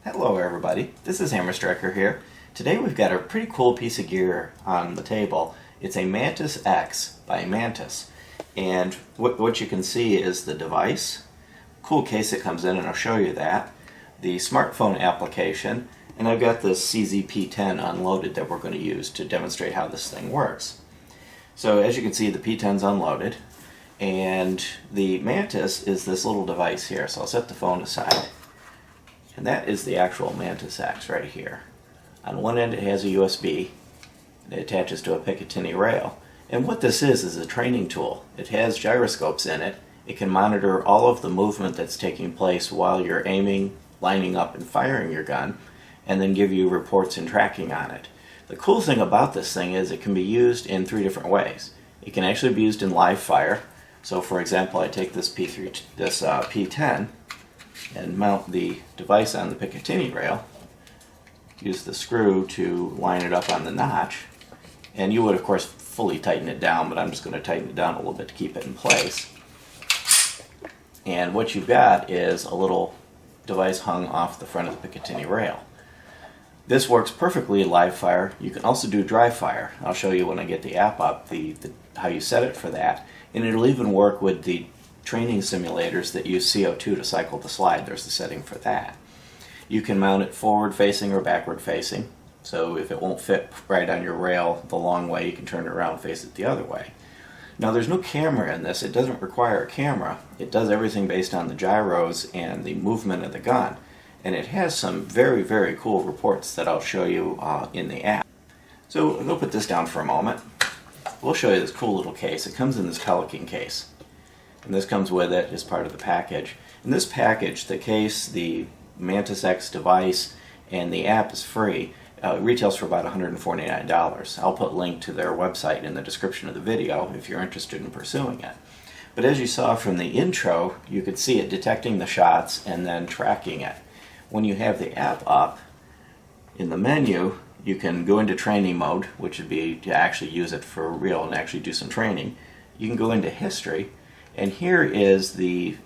Hello everybody, this is Hammer Striker here. Today we've got a pretty cool piece of gear on the table. It's a mantis-x by Mantis. And what you can see is the device, cool case it comes in, and I'll show you that, the smartphone application, and I've got this CZ-P10 unloaded that we're going to use to demonstrate how this thing works. So as you can see, the P10's unloaded, and the Mantis is this little device here. So I'll set the phone aside. And that is the actual MantisX right here. On one end it has a USB. It attaches to a Picatinny rail. And what this is a training tool. It has gyroscopes in it. It can monitor all of the movement that's taking place while you're aiming, lining up, and firing your gun, and then give you reports and tracking on it. The cool thing about this thing is it can be used in 3 different ways. It can actually be used in live fire. So for example, I take this P10 and mount the device on the Picatinny rail, use the screw to line it up on the notch, and you would of course fully tighten it down, but I'm just going to tighten it down a little bit to keep it in place. And what you've got is a little device hung off the front of the Picatinny rail. This works perfectly live fire. You can also do dry fire. I'll show you when I get the app up how you set it for that, and it'll even work with the training simulators that use CO2 to cycle the slide. There's the setting for that. You can mount it forward facing or backward facing, so if it won't fit right on your rail the long way, you can turn it around and face it the other way. Now there's no camera in this. It doesn't require a camera. It does everything based on the gyros and the movement of the gun, and it has some very, very cool reports that I'll show you in the app. So I'm going to put this down for a moment. We'll show you this cool little case. It comes in this Pelican case. And this comes with it as part of the package. In this package, the case, the MantisX device, and the app is free. It retails for about $149. I'll put a link to their website in the description of the video if you're interested in pursuing it. But as you saw from the intro, you could see it detecting the shots and then tracking it. When you have the app up, in the menu, you can go into training mode, which would be to actually use it for real and actually do some training. You can go into history. And here is the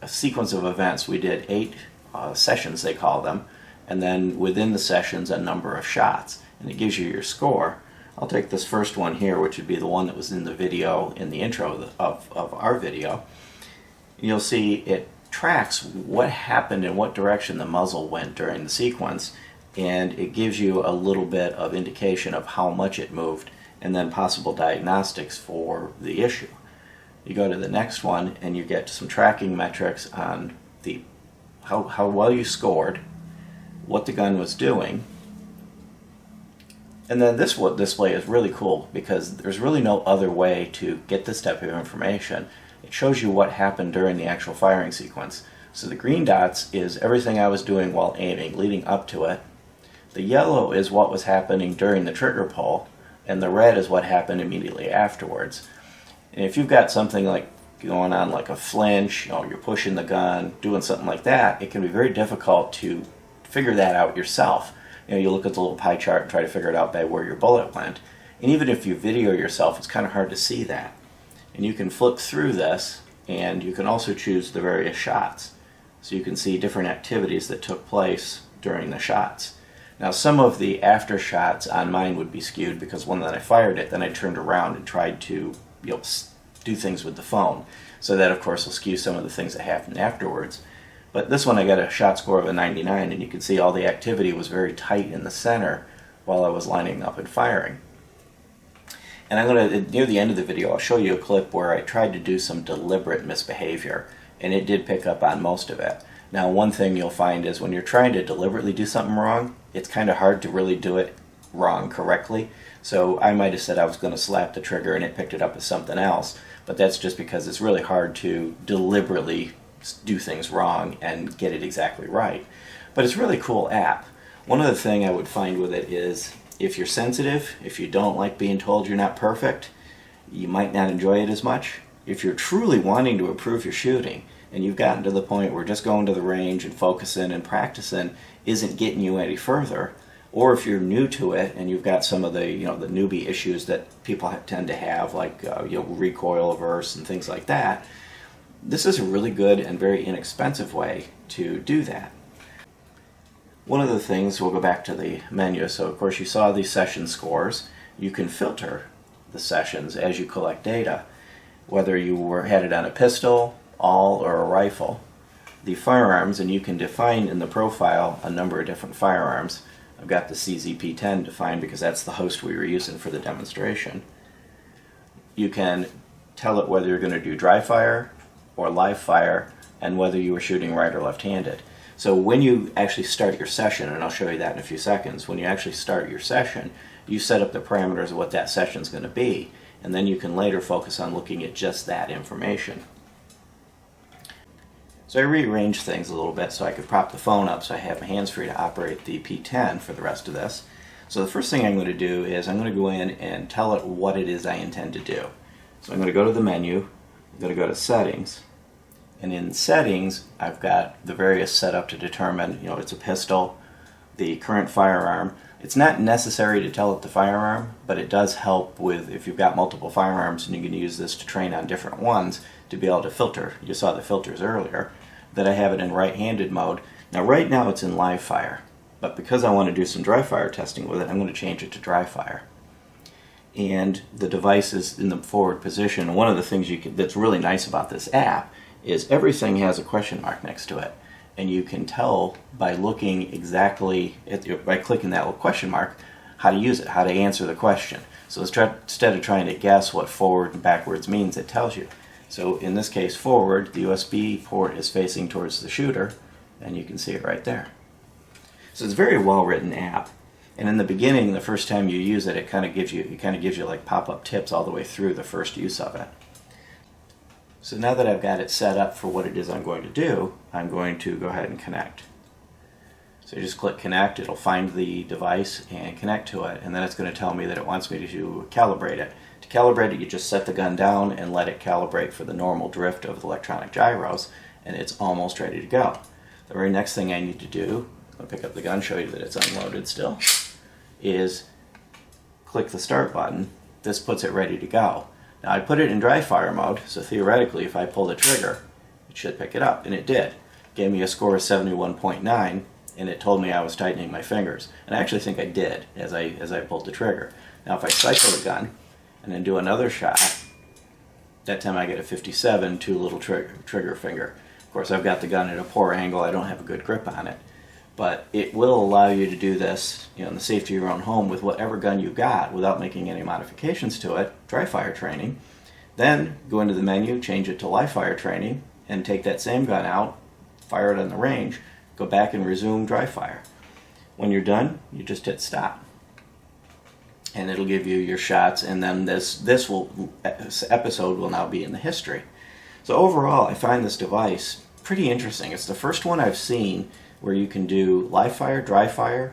sequence of events. We did 8 sessions, they call them, and then within the sessions a number of shots, and it gives you your score. I'll take this first one here, which would be the one that was in the video, in the intro of our video. You'll see it tracks what happened and what direction the muzzle went during the sequence, and it gives you a little bit of indication of how much it moved, and then possible diagnostics for the issue. You go to the next one and you get some tracking metrics on how well you scored, what the gun was doing, and then this display is really cool because there's really no other way to get this type of information. It shows you what happened during the actual firing sequence. So the green dots is everything I was doing while aiming, leading up to it. The yellow is what was happening during the trigger pull, and the red is what happened immediately afterwards. And if you've got something like going on like a flinch, you're pushing the gun, doing something like that, it can be very difficult to figure that out yourself. You look at the little pie chart and try to figure it out by where your bullet went. And even if you video yourself, it's kind of hard to see that. And you can flip through this, and you can also choose the various shots. So you can see different activities that took place during the shots. Now some of the after shots on mine would be skewed because when I fired it, then I turned around and tried to do things with the phone. So that of course will skew some of the things that happened afterwards. But this one I got a shot score of a 99, and you can see all the activity was very tight in the center while I was lining up and firing. And I'm going to, near the end of the video, I'll show you a clip where I tried to do some deliberate misbehavior, and it did pick up on most of it. Now one thing you'll find is when you're trying to deliberately do something wrong, it's kind of hard to really do it wrong correctly. So I might have said I was going to slap the trigger and it picked it up as something else, but that's just because it's really hard to deliberately do things wrong and get it exactly right. But it's a really cool app. One other thing I would find with it is if you're sensitive, if you don't like being told you're not perfect, you might not enjoy it as much. If you're truly wanting to improve your shooting and you've gotten to the point where just going to the range and focusing and practicing isn't getting you any further, or if you're new to it and you've got some of the the newbie issues that people tend to have, like recoil averse and things like that, this is a really good and very inexpensive way to do that. One of the things, we'll go back to the menu, so of course you saw the session scores. You can filter the sessions as you collect data, whether you had it on a pistol, all, or a rifle. The firearms, and you can define in the profile a number of different firearms. I've got the CZP-10 defined because that's the host we were using for the demonstration. You can tell it whether you're going to do dry fire or live fire, and whether you were shooting right or left-handed. So when you actually start your session, and I'll show you that in a few seconds, when you actually start your session, you set up the parameters of what that session is going to be, and then you can later focus on looking at just that information. So I rearranged things a little bit so I could prop the phone up so I have my hands free to operate the P10 for the rest of this. So the first thing I'm going to do is I'm going to go in and tell it what it is I intend to do. So I'm going to go to the menu, I'm going to go to Settings, and in Settings I've got the various set up to determine, it's a pistol, the current firearm. It's not necessary to tell it the firearm, but it does help with if you've got multiple firearms and you can use this to train on different ones to be able to filter. You saw the filters earlier, that I have it in right-handed mode. Now right now it's in live fire, but because I want to do some dry fire testing with it, I'm going to change it to dry fire. And the device is in the forward position. And one of the things that's really nice about this app is everything has a question mark next to it. And you can tell by looking exactly, by clicking that little question mark, how to use it, how to answer the question. So instead of trying to guess what forward and backwards means, it tells you. So in this case, forward, the USB port is facing towards the shooter, and you can see it right there. So it's a very well written app. And in the beginning, the first time you use it, it kind of gives you like pop-up tips all the way through the first use of it. So now that I've got it set up for what it is I'm going to do, I'm going to go ahead and connect. So you just click connect, it'll find the device and connect to it, and then it's going to tell me that it wants me to calibrate it. To calibrate it, you just set the gun down and let it calibrate for the normal drift of the electronic gyros, and it's almost ready to go. The very next thing I need to do, I'll pick up the gun, show you that it's unloaded still, is click the start button. This puts it ready to go. Now I put it in dry fire mode, so theoretically if I pull the trigger, it should pick it up, and it did. It gave me a score of 71.9, and it told me I was tightening my fingers. And I actually think I did as I pulled the trigger. Now if I cycle the gun and then do another shot, that time I get a 57, too little trigger finger. Of course I've got the gun at a poor angle, I don't have a good grip on it. But it will allow you to do this in the safety of your own home with whatever gun you've got without making any modifications to it, dry fire training. Then go into the menu, change it to live fire training, and take that same gun out, fire it on the range, go back and resume dry fire. When you're done, you just hit stop. And it'll give you your shots, and then this episode will now be in the history. So overall, I find this device pretty interesting. It's the first one I've seen where you can do live fire, dry fire,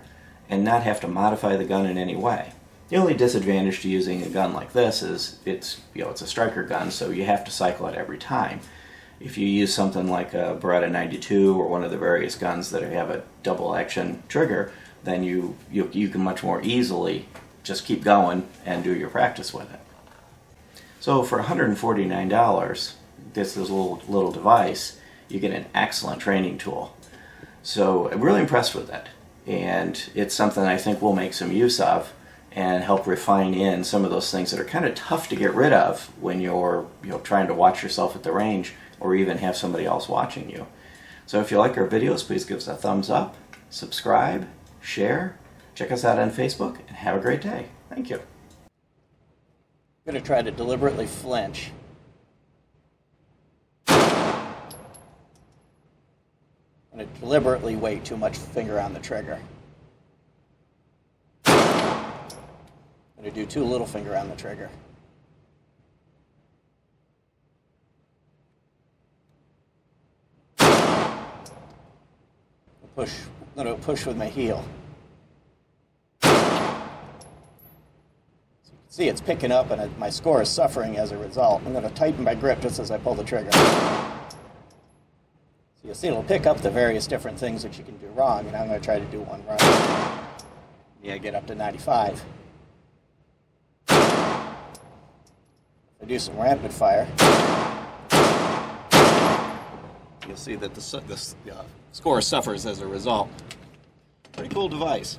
and not have to modify the gun in any way. The only disadvantage to using a gun like this is it's a striker gun, so you have to cycle it every time. If you use something like a Beretta 92 or one of the various guns that have a double action trigger, then you can much more easily just keep going and do your practice with it. So for $149, this little device, you get an excellent training tool. So I'm really impressed with it, and it's something I think we'll make some use of and help refine in some of those things that are kind of tough to get rid of when you're trying to watch yourself at the range or even have somebody else watching you. So if you like our videos, please give us a thumbs up, subscribe, share, check us out on Facebook, and have a great day. Thank you. I'm going to try to deliberately flinch. I'm going to deliberately weight too much finger on the trigger. I'm going to do too little finger on the trigger. I'm going to push with my heel. So you can see it's picking up, and my score is suffering as a result. I'm going to tighten my grip just as I pull the trigger. So you'll see it'll pick up the various different things that you can do wrong, and I'm going to try to do one right. Yeah, get up to 95. If I do some rapid fire, you'll see that the score suffers as a result. Pretty cool device.